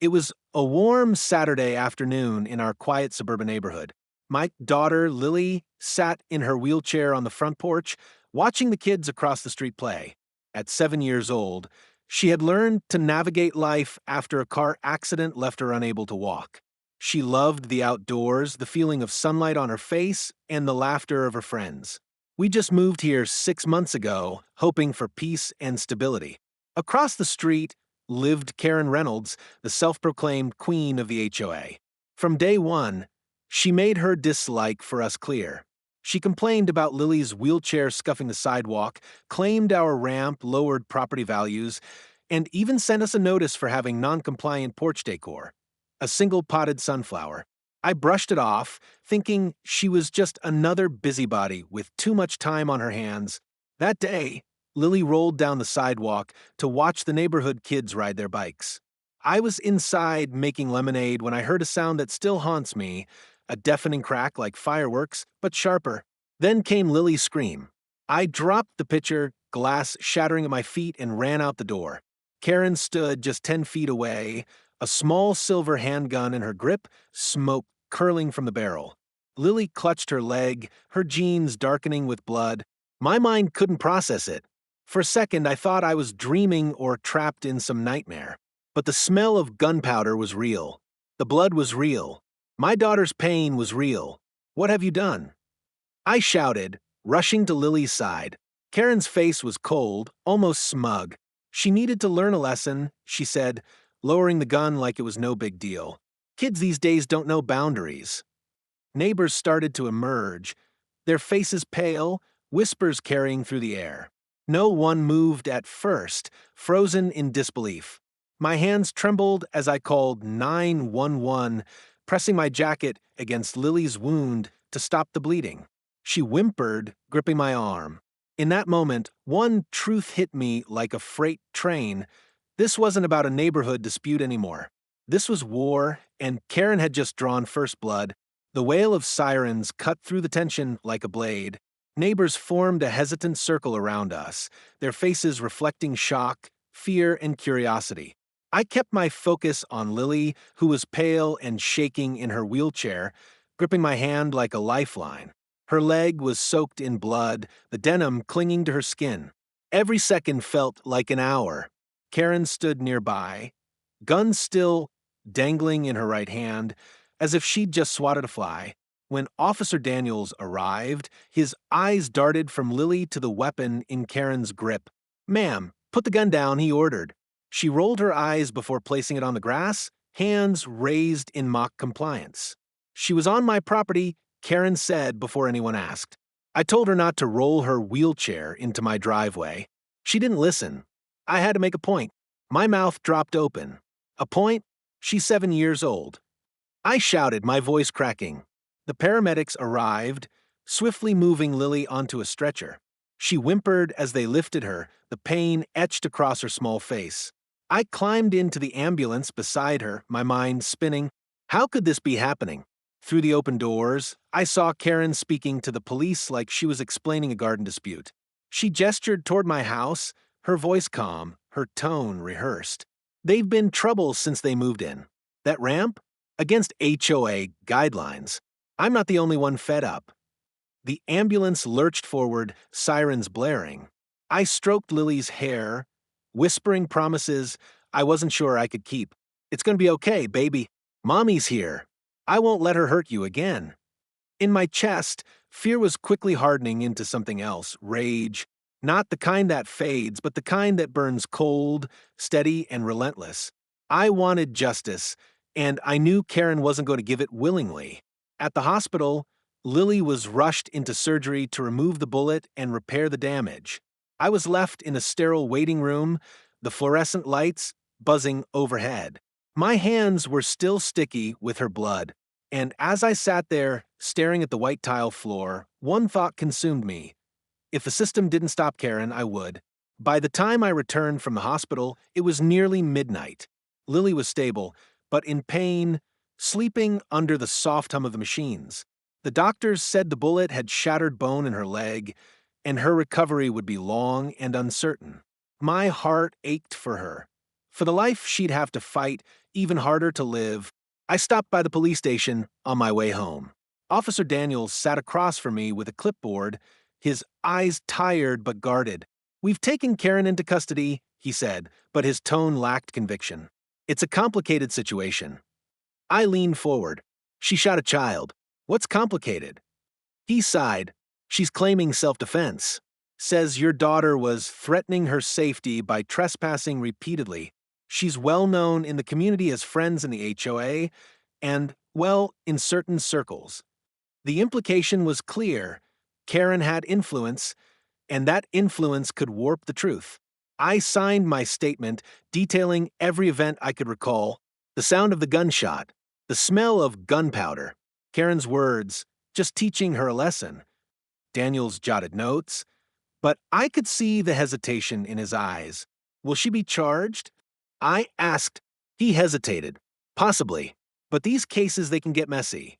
It was a warm Saturday afternoon in our quiet suburban neighborhood. My daughter, Lily, sat in her wheelchair on the front porch, watching the kids across the street play. At 7 years old, she had learned to navigate life after a car accident left her unable to walk. She loved the outdoors, the feeling of sunlight on her face, and the laughter of her friends. We just moved here 6 months ago, hoping for peace and stability. Across the street lived Karen Reynolds, the self-proclaimed queen of the HOA. From day one, she made her dislike for us clear. She complained about Lily's wheelchair scuffing the sidewalk, claimed our ramp lowered property values, and even sent us a notice for having non-compliant porch decor. A single potted sunflower. I brushed it off, thinking she was just another busybody with too much time on her hands. That day, Lily rolled down the sidewalk to watch the neighborhood kids ride their bikes. I was inside making lemonade when I heard a sound that still haunts me, a deafening crack like fireworks, but sharper. Then came Lily's scream. I dropped the pitcher, glass shattering at my feet, and ran out the door. Karen stood just 10 feet away, a small silver handgun in her grip, smoke curling from the barrel. Lily clutched her leg, her jeans darkening with blood. My mind couldn't process it. For a second, I thought I was dreaming or trapped in some nightmare. But the smell of gunpowder was real. The blood was real. My daughter's pain was real. What have you done? I shouted, rushing to Lily's side. Karen's face was cold, almost smug. She needed to learn a lesson, she said, lowering the gun like it was no big deal. Kids these days don't know boundaries. Neighbors started to emerge, their faces pale, whispers carrying through the air. No one moved at first, frozen in disbelief. My hands trembled as I called 911, pressing my jacket against Lily's wound to stop the bleeding. She whimpered, gripping my arm. In that moment, one truth hit me like a freight train. This wasn't about a neighborhood dispute anymore. This was war, and Karen had just drawn first blood. The wail of sirens cut through the tension like a blade. Neighbors formed a hesitant circle around us, their faces reflecting shock, fear, and curiosity. I kept my focus on Lily, who was pale and shaking in her wheelchair, gripping my hand like a lifeline. Her leg was soaked in blood, the denim clinging to her skin. Every second felt like an hour. Karen stood nearby, gun still dangling in her right hand, as if she'd just swatted a fly. When Officer Daniels arrived, his eyes darted from Lily to the weapon in Karen's grip. "Ma'am, put the gun down," he ordered. She rolled her eyes before placing it on the grass, hands raised in mock compliance. "She was on my property," Karen said before anyone asked. I told her not to roll her wheelchair into my driveway. She didn't listen. I had to make a point. My mouth dropped open. A point? She's 7 years old. I shouted, my voice cracking. The paramedics arrived, swiftly moving Lily onto a stretcher. She whimpered as they lifted her, the pain etched across her small face. I climbed into the ambulance beside her, my mind spinning. How could this be happening? Through the open doors, I saw Karen speaking to the police like she was explaining a garden dispute. She gestured toward my house, her voice calm, her tone rehearsed. They've been trouble since they moved in. That ramp? Against HOA guidelines. I'm not the only one fed up. The ambulance lurched forward, sirens blaring. I stroked Lily's hair, whispering promises I wasn't sure I could keep. "It's going to be okay, baby. Mommy's here. I won't let her hurt you again." In my chest, fear was quickly hardening into something else, rage. Not the kind that fades, but the kind that burns cold, steady, and relentless. I wanted justice, and I knew Karen wasn't going to give it willingly. At the hospital, Lily was rushed into surgery to remove the bullet and repair the damage. I was left in a sterile waiting room, the fluorescent lights buzzing overhead. My hands were still sticky with her blood, and as I sat there, staring at the white tile floor, one thought consumed me. If the system didn't stop Karen, I would. By the time I returned from the hospital, it was nearly midnight. Lily was stable, but in pain, sleeping under the soft hum of the machines. The doctors said the bullet had shattered bone in her leg, and her recovery would be long and uncertain. My heart ached for her, For the life she'd have to fight, even harder to live, I stopped by the police station on my way home. Officer Daniels sat across from me with a clipboard, his eyes tired but guarded. "We've taken Karen into custody," he said, but his tone lacked conviction. "It's a complicated situation." I leaned forward. "She shot a child. What's complicated?" He sighed. "She's claiming self-defense. Says your daughter was threatening her safety by trespassing repeatedly. She's well known in the community as friends in the HOA and, well, in certain circles. The implication was clear. Karen had influence, and that influence could warp the truth." I signed my statement detailing every event I could recall, the sound of the gunshot, the smell of gunpowder, Karen's words, just teaching her a lesson. Daniels jotted notes, but I could see the hesitation in his eyes. "Will she be charged?" I asked. He hesitated. "Possibly, but these cases, they can get messy."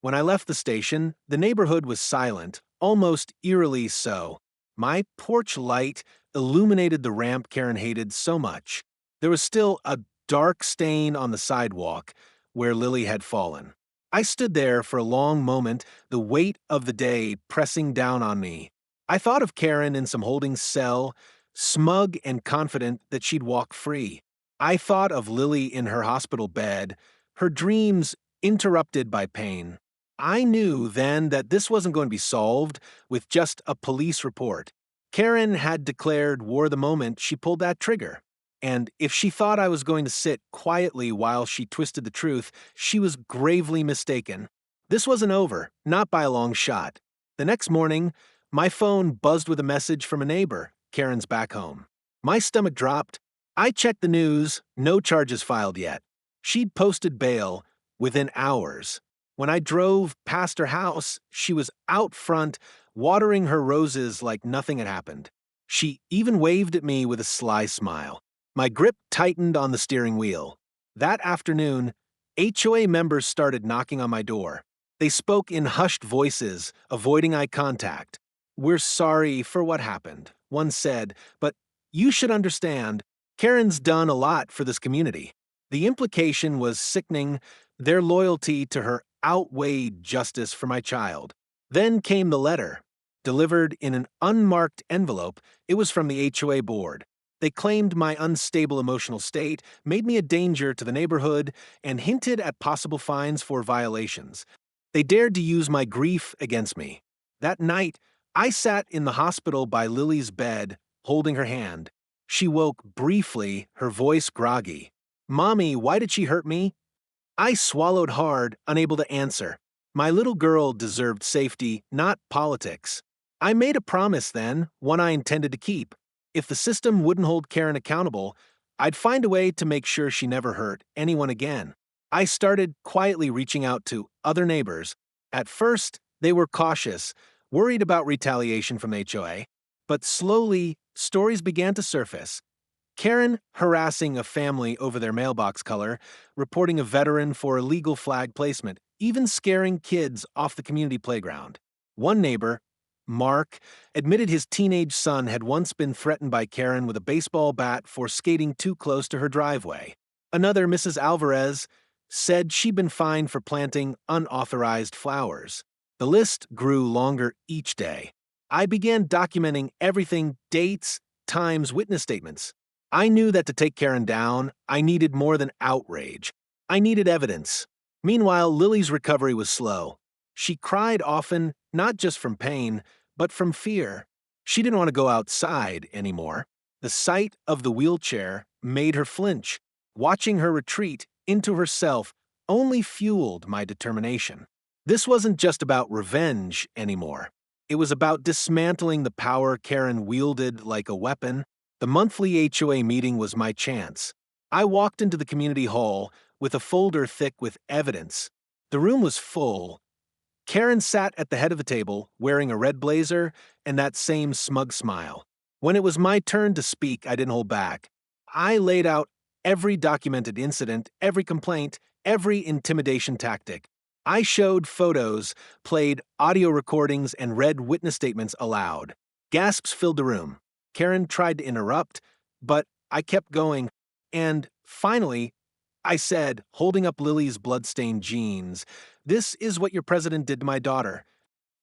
When I left the station, the neighborhood was silent, almost eerily so. My porch light illuminated the ramp Karen hated so much. There was still a dark stain on the sidewalk where Lily had fallen. I stood there for a long moment, the weight of the day pressing down on me. I thought of Karen in some holding cell, smug and confident that she'd walk free. I thought of Lily in her hospital bed, her dreams interrupted by pain. I knew then that this wasn't going to be solved with just a police report. Karen had declared war the moment she pulled that trigger. And if she thought I was going to sit quietly while she twisted the truth, she was gravely mistaken. This wasn't over, not by a long shot. The next morning, my phone buzzed with a message from a neighbor, Karen's back home. My stomach dropped. I checked the news, no charges filed yet. She'd posted bail within hours. When I drove past her house, she was out front, watering her roses like nothing had happened. She even waved at me with a sly smile. My grip tightened on the steering wheel. That afternoon, HOA members started knocking on my door. They spoke in hushed voices, avoiding eye contact. "We're sorry for what happened," one said, "but you should understand, Karen's done a lot for this community." The implication was sickening. Their loyalty to her outweighed justice for my child. Then came the letter. Delivered in an unmarked envelope, it was from the HOA board. They claimed my unstable emotional state made me a danger to the neighborhood and hinted at possible fines for violations. They dared to use my grief against me. That night, I sat in the hospital by Lily's bed, holding her hand. She woke briefly, her voice groggy. "Mommy, why did she hurt me?" I swallowed hard, unable to answer. My little girl deserved safety, not politics. I made a promise then, one I intended to keep. If the system wouldn't hold Karen accountable, I'd find a way to make sure she never hurt anyone again. I started quietly reaching out to other neighbors. At first, they were cautious, worried about retaliation from HOA, but slowly, stories began to surface. Karen harassing a family over their mailbox color, reporting a veteran for illegal flag placement, even scaring kids off the community playground. One neighbor, Mark, admitted his teenage son had once been threatened by Karen with a baseball bat for skating too close to her driveway. Another, Mrs. Alvarez, said she'd been fined for planting unauthorized flowers. The list grew longer each day. I began documenting everything: dates, times, witness statements. I knew that to take Karen down, I needed more than outrage. I needed evidence. Meanwhile, Lily's recovery was slow. She cried often, not just from pain, but from fear. She didn't want to go outside anymore. The sight of the wheelchair made her flinch. Watching her retreat into herself only fueled my determination. This wasn't just about revenge anymore. It was about dismantling the power Karen wielded like a weapon. The monthly HOA meeting was my chance. I walked into the community hall with a folder thick with evidence. The room was full. Karen sat at the head of the table, wearing a red blazer and that same smug smile. When it was my turn to speak, I didn't hold back. I laid out every documented incident, every complaint, every intimidation tactic. I showed photos, played audio recordings, and read witness statements aloud. Gasps filled the room. Karen tried to interrupt, but I kept going. And finally, I said, holding up Lily's bloodstained jeans, "This is what your president did to my daughter."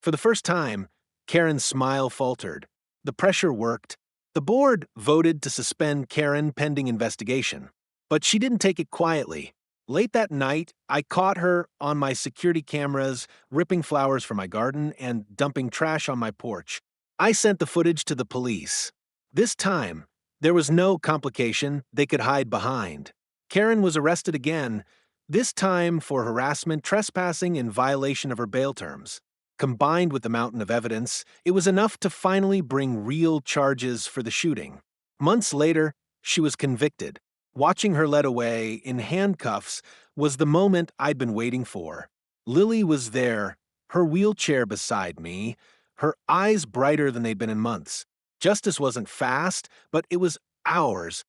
For the first time, Karen's smile faltered. The pressure worked. The board voted to suspend Karen pending investigation. But she didn't take it quietly. Late that night, I caught her on my security cameras, ripping flowers from my garden and dumping trash on my porch. I sent the footage to the police. This time, there was no complication they could hide behind. Karen was arrested again, this time for harassment, trespassing, and violation of her bail terms. Combined with the mountain of evidence, it was enough to finally bring real charges for the shooting. Months later, she was convicted. Watching her led away in handcuffs was the moment I'd been waiting for. Lily was there, her wheelchair beside me, her eyes brighter than they'd been in months. Justice wasn't fast, but it was ours,